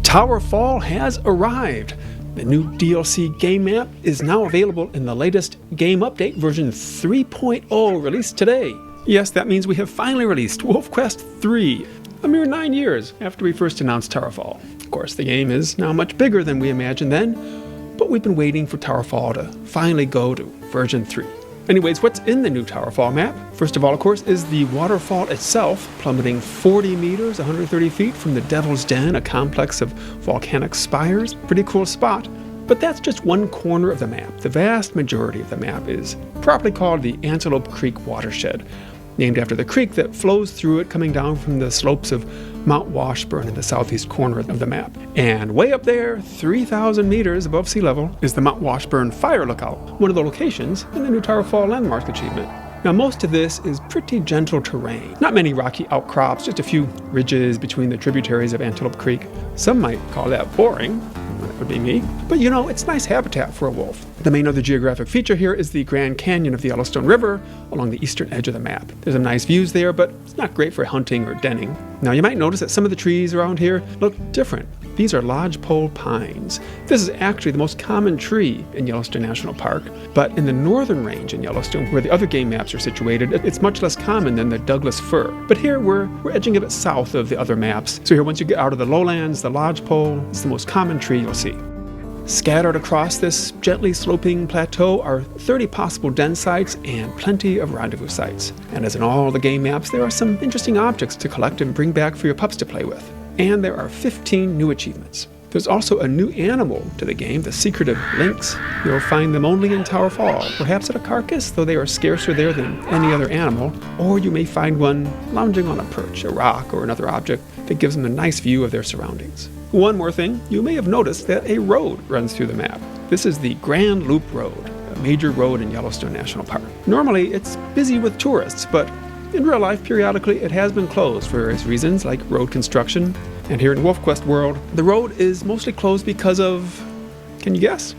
Tower Fall has arrived. The new DLC game map is now available in the latest game update version 3.0 released today. Yes, that means we have finally released WolfQuest 3, a mere 9 years after we first announced Tower Fall. Of course, the game is now much bigger than we imagined then, but we've been waiting for Tower Fall to finally go to version 3. Anyways, what's in the new Tower Fall map? First of all, of course, is the waterfall itself, plummeting 40 meters, 130 feet from the Devil's Den, a complex of volcanic spires. Pretty cool spot. But that's just one corner of the map. The vast majority of the map is properly called the Antelope Creek Watershed, named after the creek that flows through it, coming down from the slopes of Mount Washburn in the southeast corner of the map. And way up there, 3,000 meters above sea level, is the Mount Washburn Fire Lookout, one of the locations in the new Tower Fall landmark achievement. Now, most of this is pretty gentle terrain. Not many rocky outcrops, just a few ridges between the tributaries of Antelope Creek. Some might call that boring. That would be me. But you know, it's nice habitat for a wolf. The main other geographic feature here is the Grand Canyon of the Yellowstone River along the eastern edge of the map. There's some nice views there, but it's not great for hunting or denning. Now, you might notice that some of the trees around here look different. These are lodgepole pines. This is actually the most common tree in Yellowstone National Park, but in the northern range in Yellowstone, where the other game maps are situated, it's much less common than the Douglas fir. But here we're edging a bit south of the other maps. So here, once you get out of the lowlands, the lodgepole is the most common tree you'll see. Scattered across this gently sloping plateau are 30 possible den sites and plenty of rendezvous sites. And as in all the game maps, there are some interesting objects to collect and bring back for your pups to play with. And there are 15 new achievements. There's also a new animal to the game, the secretive lynx. You'll find them only in Tower Fall, perhaps at a carcass, though they are scarcer there than any other animal, or you may find one lounging on a perch, a rock, or another object that gives them a nice view of their surroundings. One more thing, you may have noticed that a road runs through the map. This is the Grand Loop Road, a major road in Yellowstone National Park. Normally, it's busy with tourists, but in real life, periodically, it has been closed for various reasons, like road construction. And here in WolfQuest world, the road is mostly closed because of, can you guess?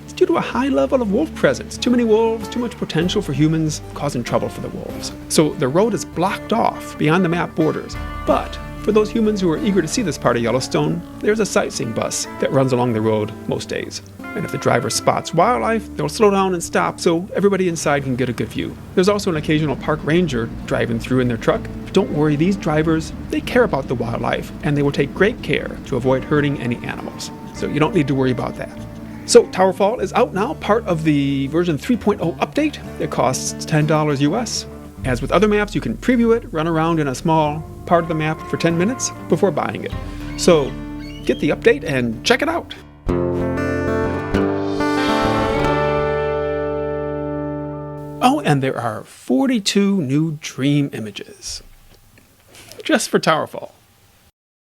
It's due to a high level of wolf presence. Too many wolves, too much potential for humans, causing trouble for the wolves. So the road is blocked off beyond the map borders. But for those humans who are eager to see this part of Yellowstone, there's a sightseeing bus that runs along the road most days. And if the driver spots wildlife, they'll slow down and stop so everybody inside can get a good view. There's also an occasional park ranger driving through in their truck. But don't worry, these drivers, they care about the wildlife, and they will take great care to avoid hurting any animals. So you don't need to worry about that. So Tower Fall is out now, part of the version 3.0 update. It costs $10 US. As with other maps, you can preview it, run around in a small part of the map for 10 minutes before buying it. So get the update and check it out. Oh, and there are 42 new dream images. Just for Tower Fall.